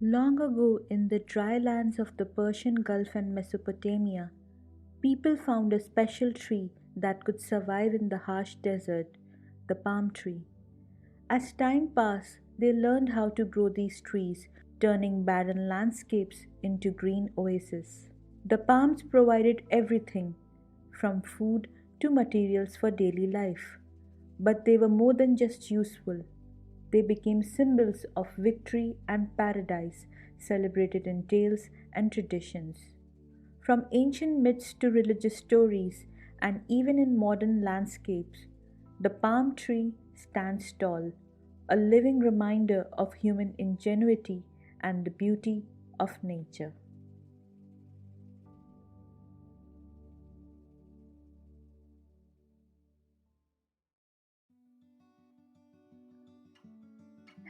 Long ago, in the dry lands of the Persian Gulf and Mesopotamia, people found a special tree that could survive in the harsh desert, the palm tree. As time passed, they learned how to grow these trees, turning barren landscapes into green oases. The palms provided everything from food to materials for daily life. But they were more than just useful. They became symbols of victory and paradise, celebrated in tales and traditions. From ancient myths to religious stories, and even in modern landscapes, the palm tree stands tall, a living reminder of human ingenuity and the beauty of nature.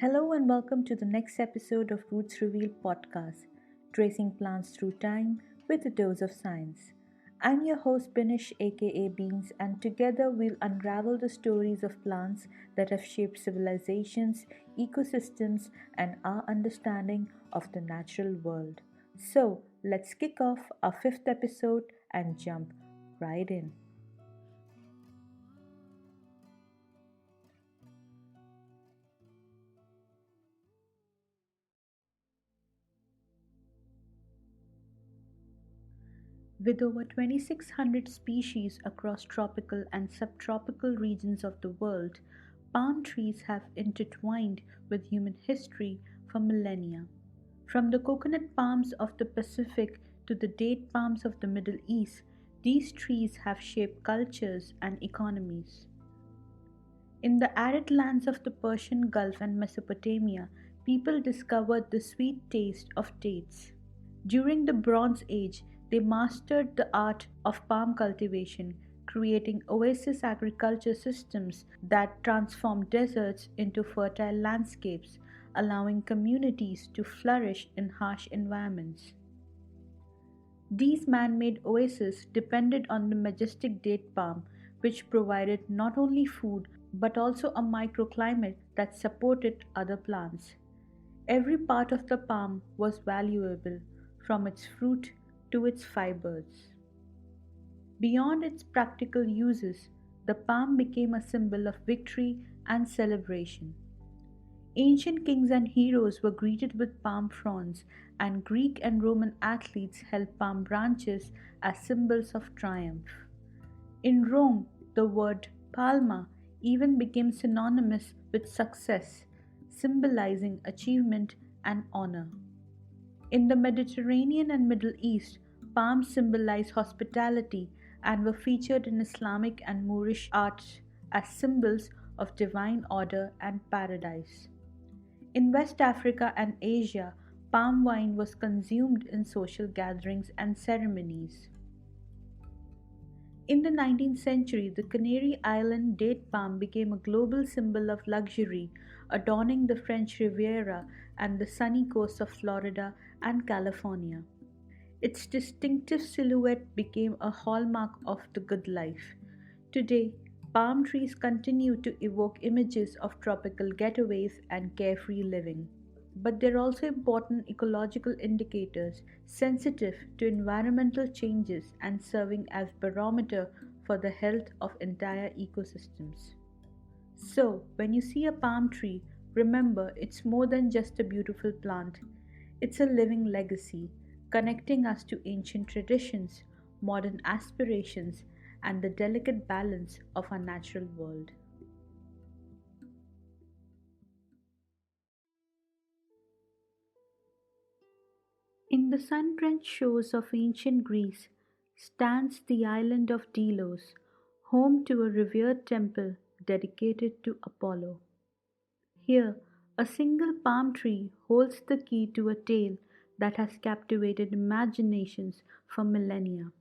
Hello and welcome to the next episode of Roots Revealed podcast, tracing plants through time with a dose of science. I'm your host Binish aka Beans, and together we'll unravel the stories of plants that have shaped civilizations, ecosystems, and our understanding of the natural world. So let's kick off our fifth episode and jump right in. With over 2,600 species across tropical and subtropical regions of the world, palm trees have intertwined with human history for millennia. From the coconut palms of the Pacific to the date palms of the Middle East, these trees have shaped cultures and economies. In the arid lands of the Persian Gulf and Mesopotamia, people discovered the sweet taste of dates. During the Bronze Age, they mastered the art of palm cultivation, creating oasis agriculture systems that transformed deserts into fertile landscapes, allowing communities to flourish in harsh environments. These man made oases depended on the majestic date palm, which provided not only food but also a microclimate that supported other plants. Every part of the palm was valuable, from its fruit to its fibers. Beyond its practical uses, the palm became a symbol of victory and celebration. Ancient kings and heroes were greeted with palm fronds, and Greek and Roman athletes held palm branches as symbols of triumph. In Rome, the word palma even became synonymous with success, symbolizing achievement and honor. In the Mediterranean and Middle East, palms symbolize hospitality and were featured in Islamic and Moorish art as symbols of divine order and paradise. In West Africa and Asia, palm wine was consumed in social gatherings and ceremonies. In the 19th century, the Canary Island date palm became a global symbol of luxury, adorning the French Riviera and the sunny coasts of Florida and California. Its distinctive silhouette became a hallmark of the good life. Today, palm trees continue to evoke images of tropical getaways and carefree living. But they're also important ecological indicators, sensitive to environmental changes and serving as barometer for the health of entire ecosystems. So, when you see a palm tree, remember it's more than just a beautiful plant. It's a living legacy, connecting us to ancient traditions, modern aspirations, and the delicate balance of our natural world. In the sun-drenched shores of ancient Greece stands the island of Delos, home to a revered temple dedicated to Apollo. Here, a single palm tree holds the key to a tale that has captivated imaginations for millennia.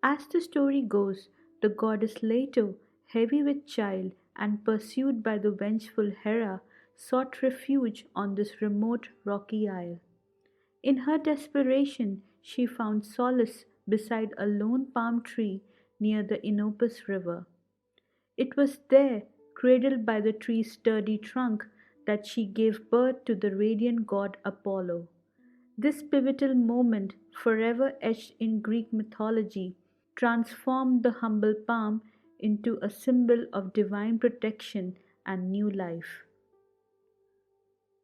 As the story goes, the goddess Leto, heavy with child and pursued by the vengeful Hera, sought refuge on this remote rocky isle. In her desperation, she found solace beside a lone palm tree near the Inopus River. It was there, cradled by the tree's sturdy trunk, that she gave birth to the radiant god Apollo. This pivotal moment, forever etched in Greek mythology, transformed the humble palm into a symbol of divine protection and new life.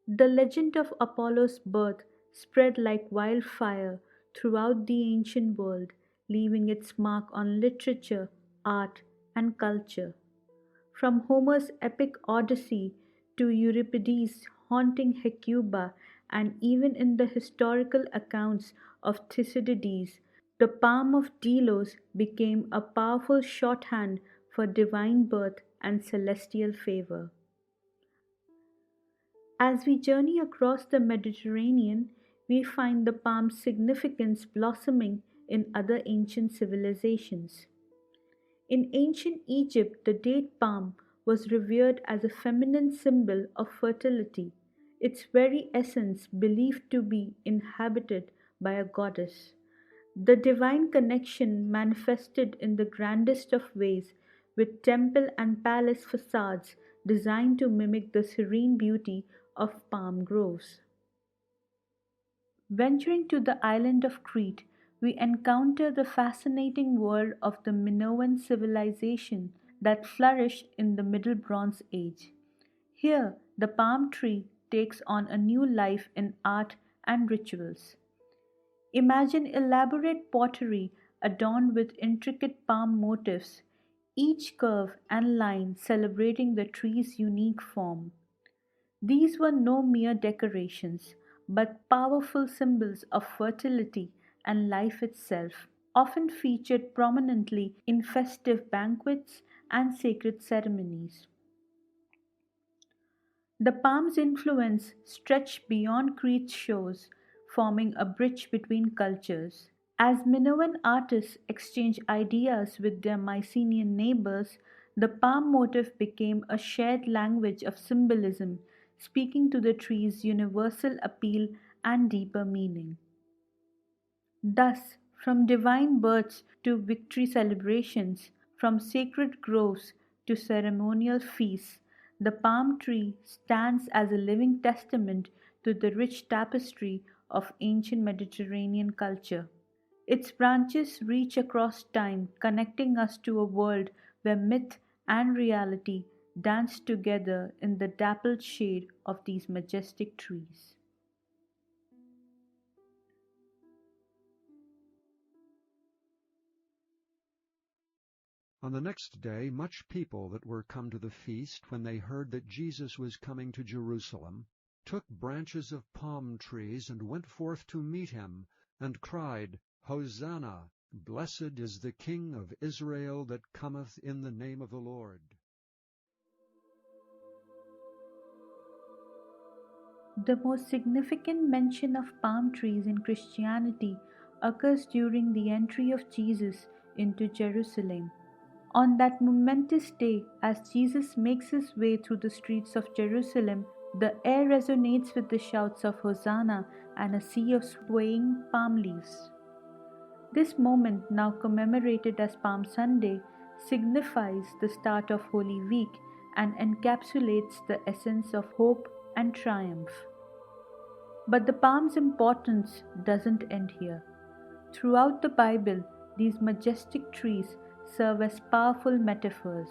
The legend of Apollo's birth spread like wildfire throughout the ancient world, leaving its mark on literature, art, and culture. From Homer's epic Odyssey to Euripides' haunting Hecuba, and even in the historical accounts of Thucydides, the palm of Delos became a powerful shorthand for divine birth and celestial favor. As we journey across the Mediterranean, we find the palm's significance blossoming in other ancient civilizations. In ancient Egypt, the date palm was revered as a feminine symbol of fertility, its very essence believed to be inhabited by a goddess. The divine connection manifested in the grandest of ways, with temple and palace facades designed to mimic the serene beauty of palm groves. Venturing to the island of Crete, we encounter the fascinating world of the Minoan civilization that flourished in the Middle Bronze Age. Here, the palm tree takes on a new life in art and rituals. Imagine elaborate pottery adorned with intricate palm motifs, each curve and line celebrating the tree's unique form. These were no mere decorations, but powerful symbols of fertility and life itself, often featured prominently in festive banquets and sacred ceremonies. The palm's influence stretched beyond Crete's shores, forming a bridge between cultures. As Minoan artists exchanged ideas with their Mycenaean neighbors, the palm motif became a shared language of symbolism, speaking to the tree's universal appeal and deeper meaning. Thus, from divine births to victory celebrations, from sacred groves to ceremonial feasts, the palm tree stands as a living testament to the rich tapestry of ancient Mediterranean culture. Its branches reach across time, connecting us to a world where myth and reality dance together in the dappled shade of these majestic trees. On the next day much people that were come to the feast, when they heard that Jesus was coming to Jerusalem, took branches of palm trees, and went forth to meet him, and cried, Hosanna! Blessed is the King of Israel that cometh in the name of the Lord. The most significant mention of palm trees in Christianity occurs during the entry of Jesus into Jerusalem. On that momentous day, as Jesus makes his way through the streets of Jerusalem, the air resonates with the shouts of Hosanna and a sea of swaying palm leaves. This moment, now commemorated as Palm Sunday, signifies the start of Holy Week and encapsulates the essence of hope and triumph. But the palm's importance doesn't end here. Throughout the Bible, these majestic trees serve as powerful metaphors.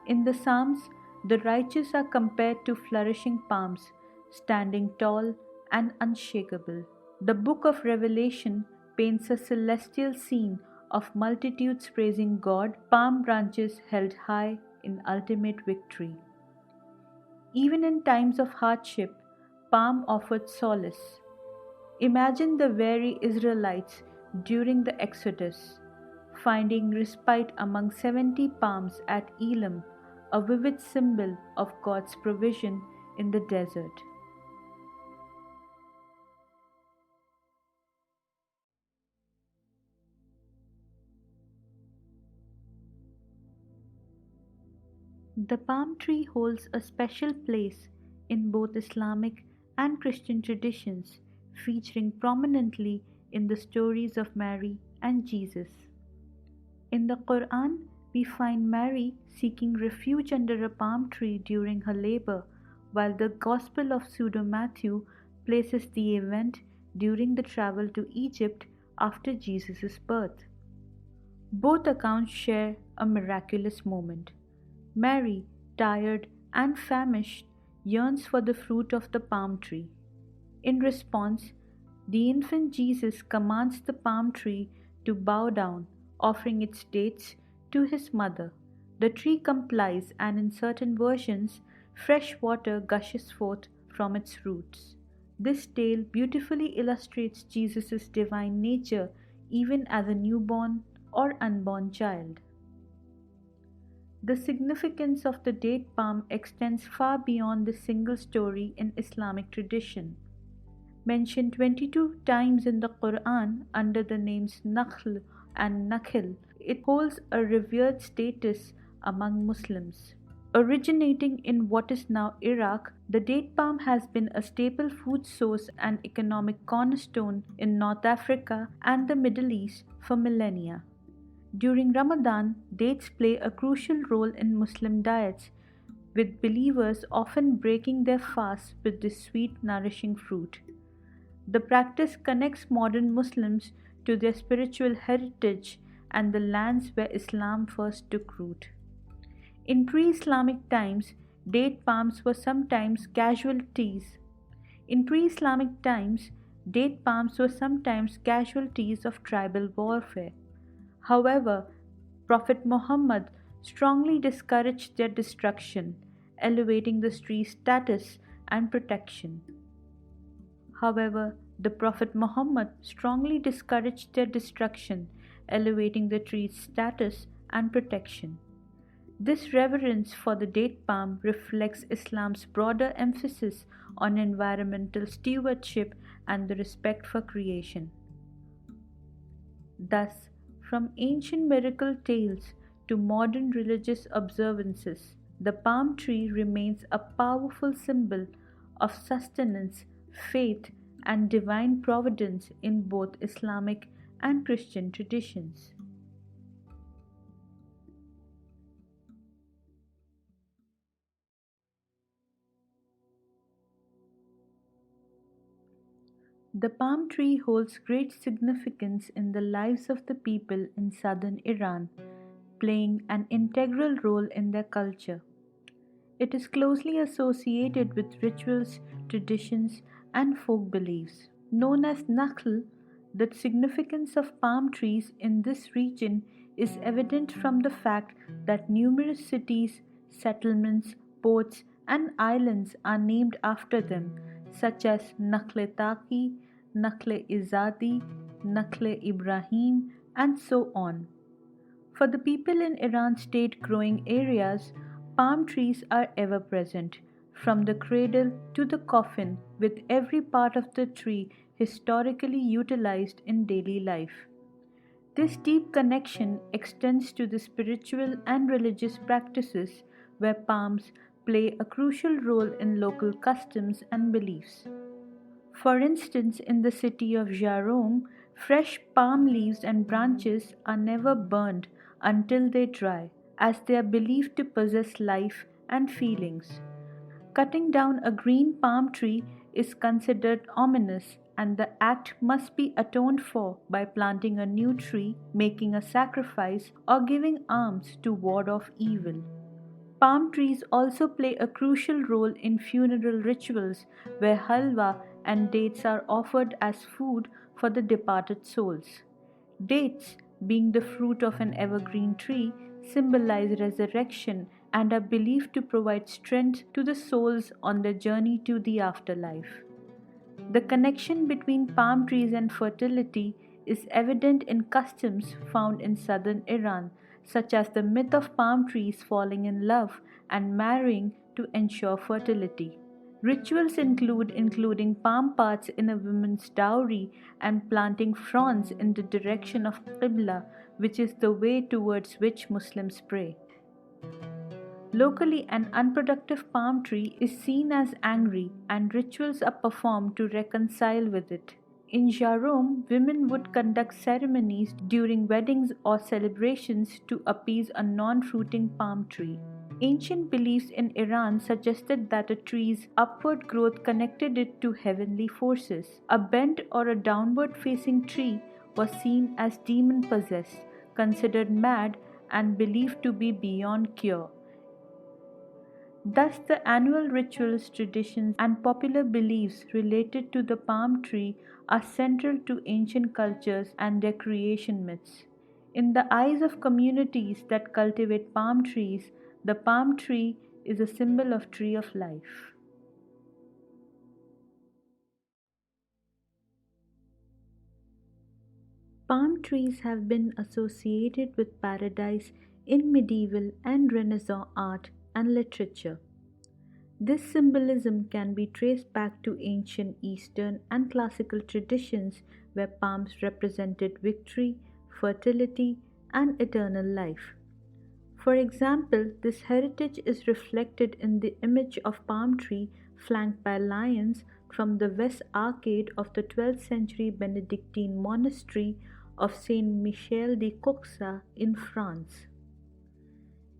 In the Psalms, the righteous are compared to flourishing palms, standing tall and unshakable. The book of Revelation paints a celestial scene of multitudes praising God, palm branches held high in ultimate victory. Even in times of hardship, palm offered solace. Imagine the weary Israelites during the Exodus, finding respite among 70 palms at Elim, a vivid symbol of God's provision in the desert. The palm tree holds a special place in both Islamic and Christian traditions, featuring prominently in the stories of Mary and Jesus. In the Quran, we find Mary seeking refuge under a palm tree during her labor, while the Gospel of Pseudo Matthew places the event during the travel to Egypt after Jesus' birth. Both accounts share a miraculous moment. Mary, tired and famished, yearns for the fruit of the palm tree. In response, the infant Jesus commands the palm tree to bow down, offering its dates to his mother. The tree complies, and in certain versions, fresh water gushes forth from its roots. This tale beautifully illustrates Jesus' divine nature even as a newborn or unborn child. The significance of the date palm extends far beyond this single story in Islamic tradition. Mentioned 22 times in the Quran under the names Nakhl and Nakhil, it holds a revered status among Muslims. Originating in what is now Iraq, the date palm has been a staple food source and economic cornerstone in North Africa and the Middle East for millennia. During Ramadan, dates play a crucial role in Muslim diets, with believers often breaking their fast with this sweet, nourishing fruit. The practice connects modern Muslims to their spiritual heritage and the lands where Islam first took root. In pre-Islamic times, date palms were sometimes casualties. In pre-Islamic times, date palms were sometimes casualties of tribal warfare. However, Prophet Muhammad strongly discouraged their destruction, elevating the tree's status and protection. However, the Prophet Muhammad strongly discouraged their destruction, elevating the tree's status and protection. This reverence for the date palm reflects Islam's broader emphasis on environmental stewardship and the respect for creation. Thus, from ancient miracle tales to modern religious observances, the palm tree remains a powerful symbol of sustenance, faith, and divine providence in both Islamic and Christian traditions. The palm tree holds great significance in the lives of the people in southern Iran, playing an integral role in their culture. It is closely associated with rituals, traditions, and folk beliefs. Known as Nakhl, the significance of palm trees in this region is evident from the fact that numerous cities, settlements, ports, and islands are named after them, such as Nakhle Taki, Nakhle Izadi, Nakhle Ibrahim, and so on. For the people in Iran's state growing areas, palm trees are ever present, from the cradle to the coffin, with every part of the tree historically utilized in daily life. This deep connection extends to the spiritual and religious practices where palms play a crucial role in local customs and beliefs. For instance, in the city of Jarome, fresh palm leaves and branches are never burned until they dry, as they are believed to possess life and feelings. Cutting down a green palm tree is considered ominous, and the act must be atoned for by planting a new tree, making a sacrifice, or giving alms to ward off evil. Palm trees also play a crucial role in funeral rituals where halwa and dates are offered as food for the departed souls. Dates, being the fruit of an evergreen tree, symbolize resurrection and are believed to provide strength to the souls on their journey to the afterlife. The connection between palm trees and fertility is evident in customs found in southern Iran, such as the myth of palm trees falling in love and marrying to ensure fertility. Rituals include including palm parts in a woman's dowry and planting fronds in the direction of Qibla, which is the way towards which Muslims pray. Locally, an unproductive palm tree is seen as angry, and rituals are performed to reconcile with it. In Jarome, women would conduct ceremonies during weddings or celebrations to appease a non fruiting palm tree. Ancient beliefs in Iran suggested that a tree's upward growth connected it to heavenly forces. A bent or a downward facing tree was seen as demon possessed, considered mad, and believed to be beyond cure. Thus, the annual rituals, traditions, and popular beliefs related to the palm tree are central to ancient cultures and their creation myths. In the eyes of communities that cultivate palm trees, the palm tree is a symbol of tree of life. Palm trees have been associated with paradise in medieval and Renaissance art and literature. This symbolism can be traced back to ancient Eastern and classical traditions where palms represented victory, fertility, and eternal life. For example, this heritage is reflected in the image of palm tree flanked by lions from the west arcade of the 12th century Benedictine monastery of Saint Michel de Coxa in France.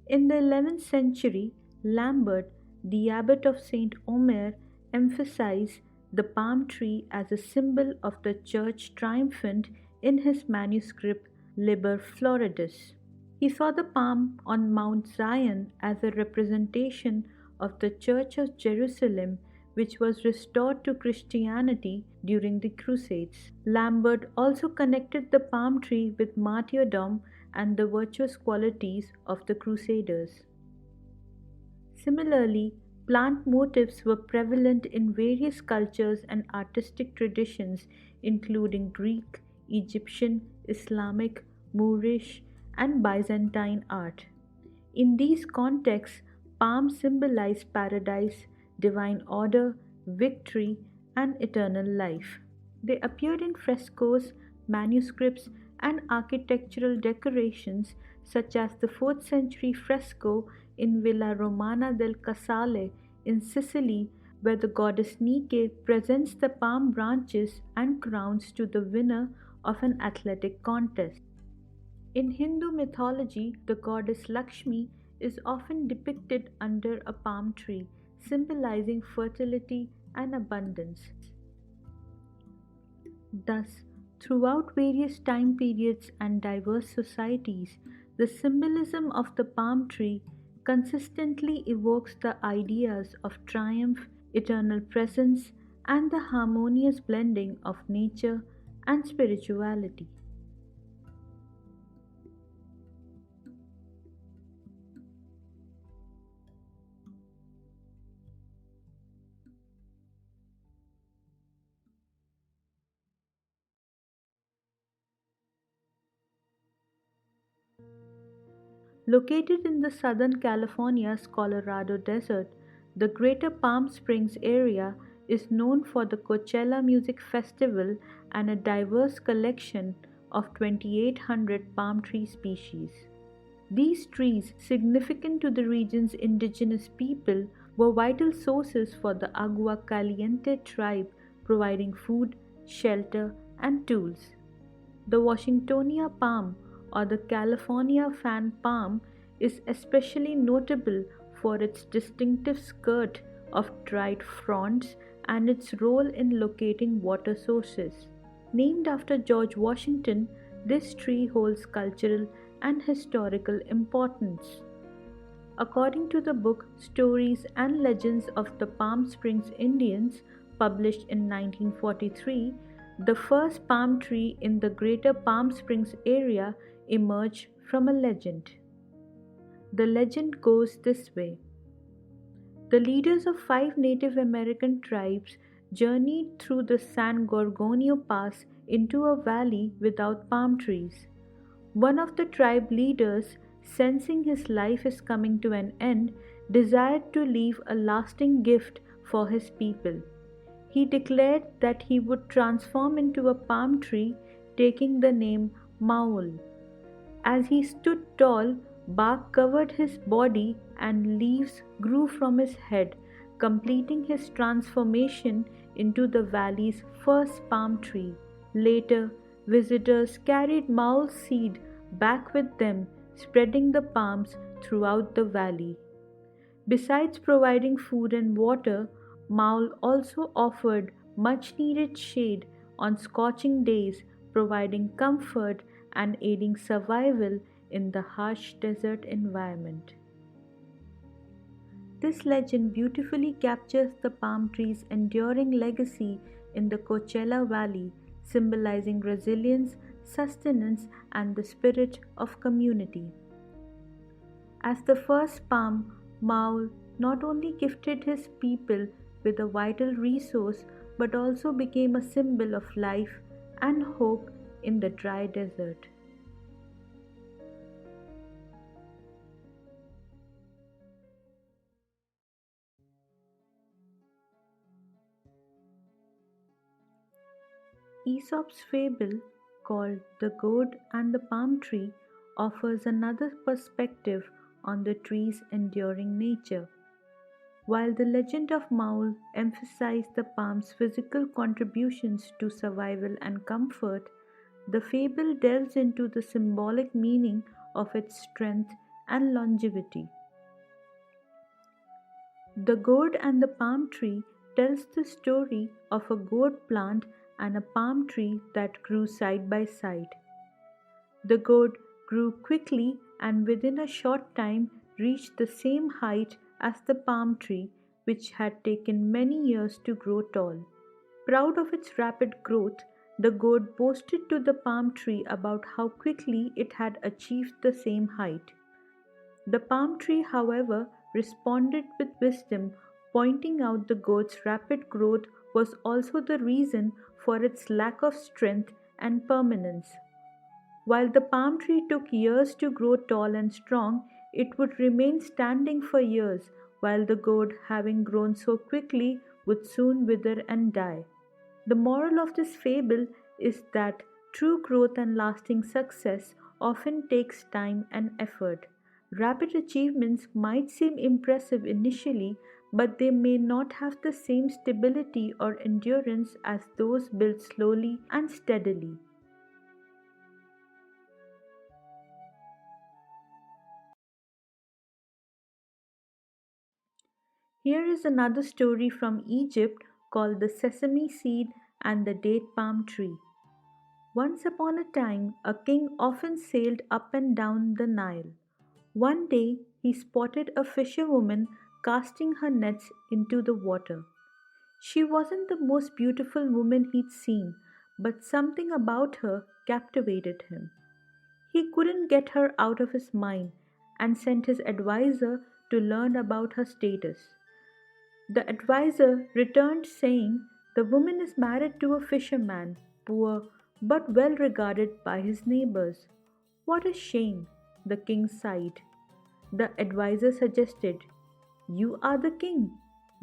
In the 11th century, Lambert, the abbot of Saint Omer, emphasized the palm tree as a symbol of the Church triumphant in his manuscript Liber Floridis. He saw the palm on Mount Zion as a representation of the Church of Jerusalem, which was restored to Christianity during the Crusades. Lambert also connected the palm tree with martyrdom and the virtuous qualities of the Crusaders. Similarly, plant motifs were prevalent in various cultures and artistic traditions, including Greek, Egyptian, Islamic, Moorish, and Byzantine art. In these contexts, palms symbolize paradise, divine order, victory, and eternal life. They appeared in frescoes, manuscripts, and architectural decorations such as the 4th century fresco in Villa Romana del Casale in Sicily, where the goddess Nike presents the palm branches and crowns to the winner of an athletic contest. In Hindu mythology, the goddess Lakshmi is often depicted under a palm tree, symbolizing fertility and abundance. Thus, throughout various time periods and diverse societies, the symbolism of the palm tree consistently evokes the ideas of triumph, eternal presence, and the harmonious blending of nature and spirituality. Located in the Southern California's Colorado Desert, the Greater Palm Springs area is known for the Coachella Music Festival and a diverse collection of 2,800 palm tree species. These trees, significant to the region's indigenous people, were vital sources for the Agua Caliente tribe, providing food, shelter, and tools. The Washingtonia palm, or the California fan palm, is especially notable for its distinctive skirt of dried fronds and its role in locating water sources. Named after George Washington, this tree holds cultural and historical importance. According to the book Stories and Legends of the Palm Springs Indians, published in 1943, the first palm tree in the Greater Palm Springs area emerged from a legend. The legend goes this way. The leaders of 5 Native American tribes journeyed through the San Gorgonio Pass into a valley without palm trees. One of the tribe leaders, sensing his life is coming to an end, desired to leave a lasting gift for his people. He declared that he would transform into a palm tree, taking the name Maul. As he stood tall, bark covered his body and leaves grew from his head, completing his transformation into the valley's first palm tree. Later, visitors carried Maul's seed back with them, spreading the palms throughout the valley. Besides providing food and water, Maul also offered much needed shade on scorching days, providing comfort and aiding survival in the harsh desert environment. This legend beautifully captures the palm tree's enduring legacy in the Coachella Valley, symbolizing resilience, sustenance, and the spirit of community. As the first palm, Maul not only gifted his people with a vital resource but also became a symbol of life and hope in the dry desert. Aesop's fable, called The Gourd and the Palm Tree, offers another perspective on the tree's enduring nature. While the legend of Maul emphasized the palm's physical contributions to survival and comfort, the fable delves into the symbolic meaning of its strength and longevity. The gourd and the palm tree tells the story of a gourd plant and a palm tree that grew side by side. The gourd grew quickly and within a short time reached the same height as the palm tree, which had taken many years to grow tall. Proud of its rapid growth, the gourd boasted to the palm tree about how quickly it had achieved the same height. The palm tree, however, responded with wisdom, pointing out the goat's rapid growth was also the reason for its lack of strength and permanence. While the palm tree took years to grow tall and strong, it would remain standing for years, while the goat, having grown so quickly, would soon wither and die. The moral of this fable is that true growth and lasting success often takes time and effort. Rapid achievements might seem impressive initially, but they may not have the same stability or endurance as those built slowly and steadily. Here is another story from Egypt called The Sesame Seed and the Date Palm Tree. Once upon a time, a king often sailed up and down the Nile. One day, he spotted a fisherwoman casting her nets into the water. She wasn't the most beautiful woman he'd seen, but something about her captivated him. He couldn't get her out of his mind and sent his adviser to learn about her status. The adviser returned saying, "The woman is married to a fisherman, poor but well regarded by his neighbors." "What a shame," the king sighed. The adviser suggested, "You are the king.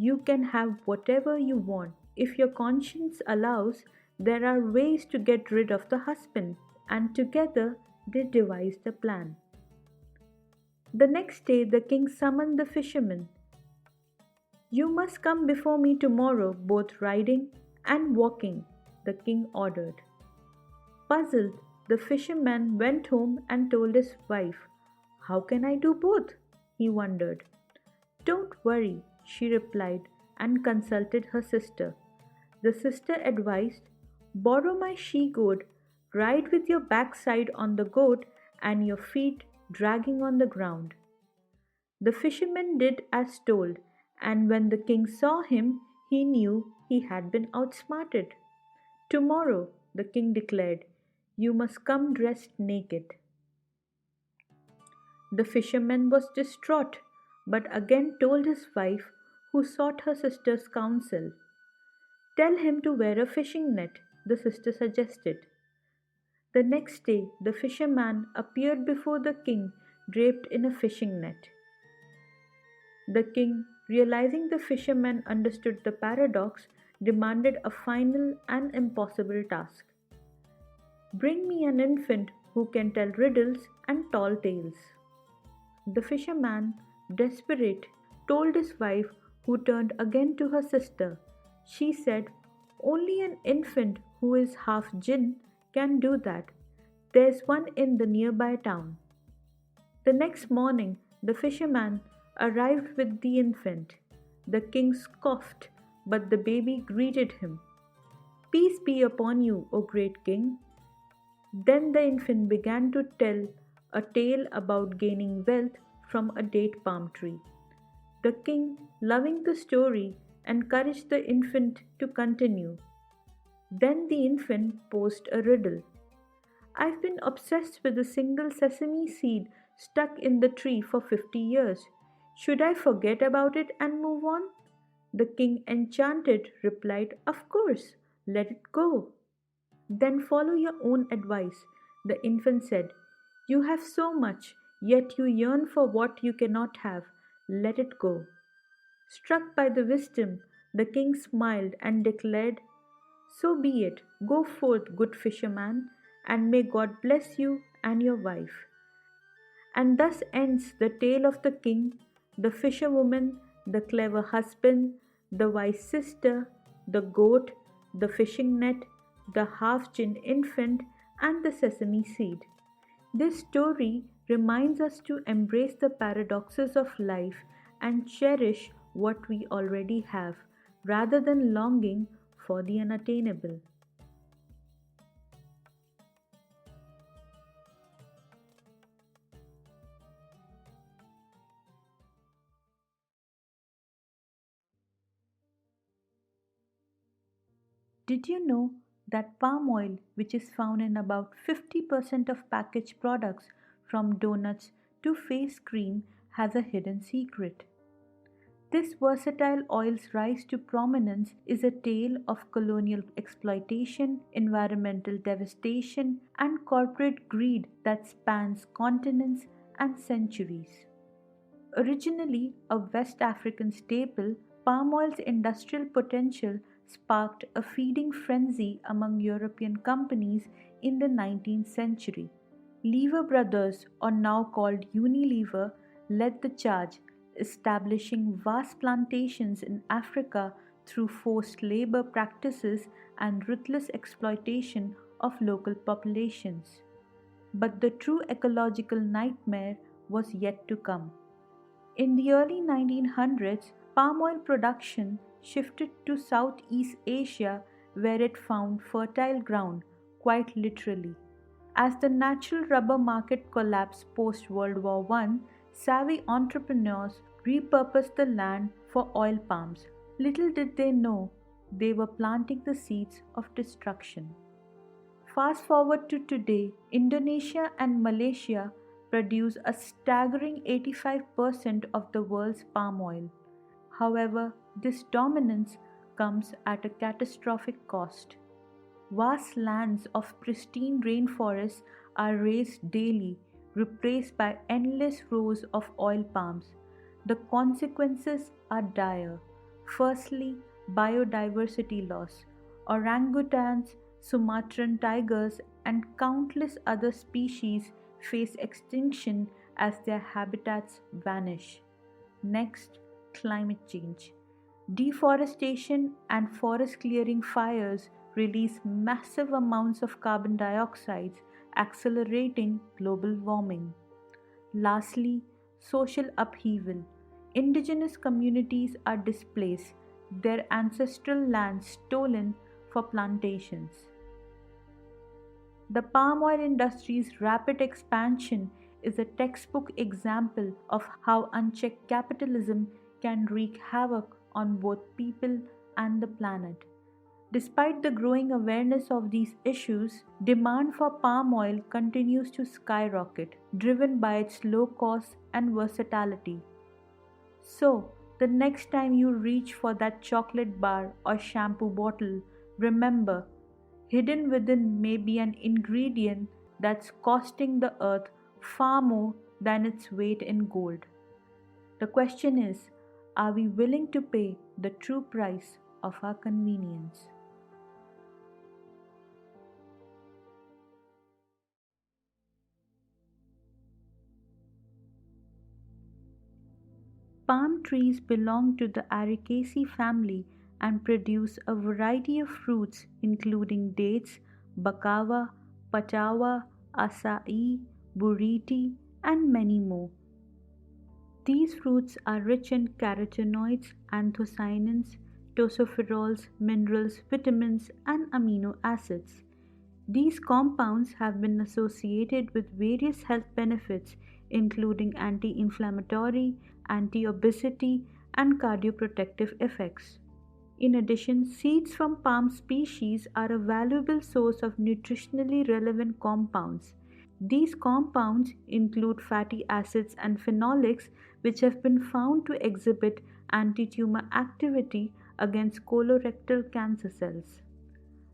You can have whatever you want. If your conscience allows, there are ways to get rid of the husband." And together they devised a plan. The next day the king summoned the fisherman. "You must come before me tomorrow, both riding and walking," the king ordered. Puzzled, the fisherman went home and told his wife. "How can I do both?" he wondered. "Don't worry," she replied and consulted her sister. The sister advised, "Borrow my she goat, ride with your backside on the goat and your feet dragging on the ground." The fisherman did as told, and when the king saw him, he knew he had been outsmarted. "Tomorrow," the king declared, "you must come dressed naked." The fisherman was distraught, but again told his wife, who sought her sister's counsel. "Tell him to wear a fishing net," the sister suggested. The next day, the fisherman appeared before the king draped in a fishing net. The king, realizing the fisherman understood the paradox, demanded a final and impossible task. "Bring me an infant who can tell riddles and tall tales." The fisherman, desperate, told his wife, who turned again to her sister. She said, "Only an infant who is half jinn can do that. There's one in the nearby town." The next morning, the fisherman arrived with the infant. The king scoffed, but the baby greeted him. Peace be upon you, O great king. Then the infant began to tell a tale about gaining wealth from a date palm tree. The king, loving the story, encouraged the infant to continue. Then the infant posed a riddle. I've been obsessed with a single sesame seed stuck in the tree for 50 years. Should I forget about it and move on? The king, enchanted, replied, Of course, let it go. Then follow your own advice. The infant said, You have so much, yet you yearn for what you cannot have. Let it go. Struck by the wisdom, the king smiled and declared, So be it. Go forth, good fisherman, and may God bless you and your wife. And thus ends the tale of the king, the fisherwoman, the clever husband, the wise sister, the goat, the fishing net, the half ginned infant, and the sesame seed. This story reminds us to embrace the paradoxes of life and cherish what we already have, rather than longing for the unattainable. Did you know that palm oil, which is found in about 50% of packaged products from donuts to face cream, has a hidden secret? This versatile oil's rise to prominence is a tale of colonial exploitation, environmental devastation, and corporate greed that spans continents and centuries. Originally a West African staple, palm oil's industrial potential sparked a feeding frenzy among European companies in the 19th century. Lever Brothers, or now called Unilever, led the charge, establishing vast plantations in Africa through forced labor practices and ruthless exploitation of local populations. But the true ecological nightmare was yet to come. In the early 1900s, palm oil production shifted to Southeast Asia where it found fertile ground, quite literally. As the natural rubber market collapsed post World War I, savvy entrepreneurs repurposed the land for oil palms. Little did they know they were planting the seeds of destruction. Fast forward to today, Indonesia and Malaysia produce a staggering 85% of the world's palm oil. However, this dominance comes at a catastrophic cost. Vast lands of pristine rainforests are razed daily, replaced by endless rows of oil palms. The consequences are dire. Firstly, biodiversity loss. Orangutans, Sumatran tigers, and countless other species face extinction as their habitats vanish. Next, climate change. Deforestation and forest clearing fires release massive amounts of carbon dioxide, accelerating global warming. Lastly, social upheaval. Indigenous communities are displaced, their ancestral lands stolen for plantations. The palm oil industry's rapid expansion is a textbook example of how unchecked capitalism can wreak havoc on both people and the planet. Despite the growing awareness of these issues, demand for palm oil continues to skyrocket, driven by its low cost and versatility. So, the next time you reach for that chocolate bar or shampoo bottle, remember, hidden within may be an ingredient that's costing the earth far more than its weight in gold. The question is, are we willing to pay the true price of our convenience? Palm trees belong to the Ericaceae family and produce a variety of fruits including dates, bacava, patawa, acai, buriti, and many more. These fruits are rich in carotenoids, anthocyanins, tocopherols, minerals, vitamins, and amino acids. These compounds have been associated with various health benefits, including anti-inflammatory, anti-obesity, and cardioprotective effects. In addition, seeds from palm species are a valuable source of nutritionally relevant compounds. These compounds include fatty acids and phenolics, which have been found to exhibit anti-tumor activity against colorectal cancer cells.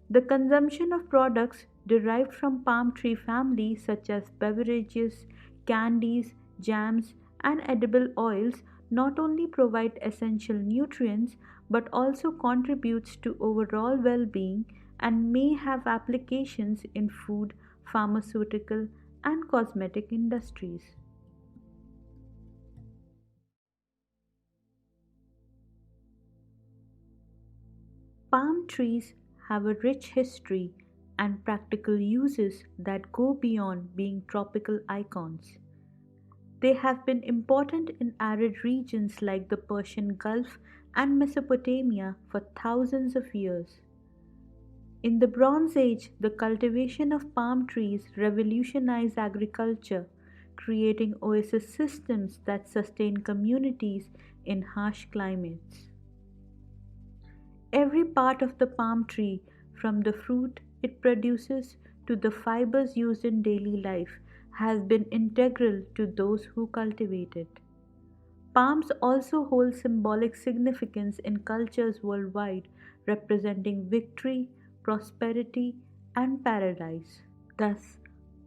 The consumption of products derived from palm tree family such as beverages, candies, jams, and edible oils not only provide essential nutrients but also contributes to overall well-being and may have applications in food, pharmaceutical, and cosmetic industries. Palm trees have a rich history and practical uses that go beyond being tropical icons. They have been important in arid regions like the Persian Gulf and Mesopotamia for thousands of years. In the Bronze Age, the cultivation of palm trees revolutionized agriculture, creating oasis systems that sustain communities in harsh climates. Every part of the palm tree, from the fruit it produces to the fibers used in daily life, has been integral to those who cultivate it. Palms also hold symbolic significance in cultures worldwide, representing victory, prosperity, and paradise. Thus,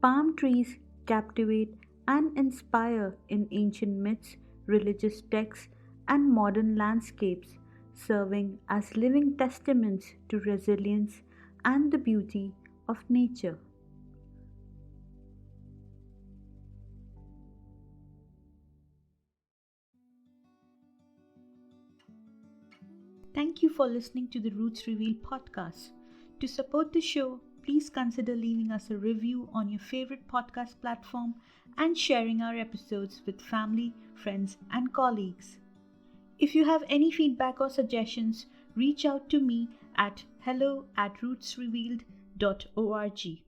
palm trees captivate and inspire in ancient myths, religious texts, and modern landscapes, serving as living testaments to resilience and the beauty of nature. Thank you for listening to the Roots Reveal podcast. To support the show, please consider leaving us a review on your favorite podcast platform and sharing our episodes with family, friends, and colleagues. If you have any feedback or suggestions, reach out to me at hello@rootsrevealed.org.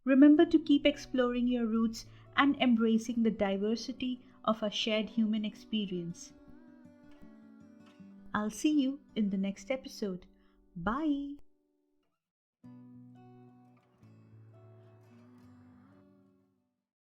Remember to keep exploring your roots and embracing the diversity of our shared human experience. I'll see you in the next episode. Bye.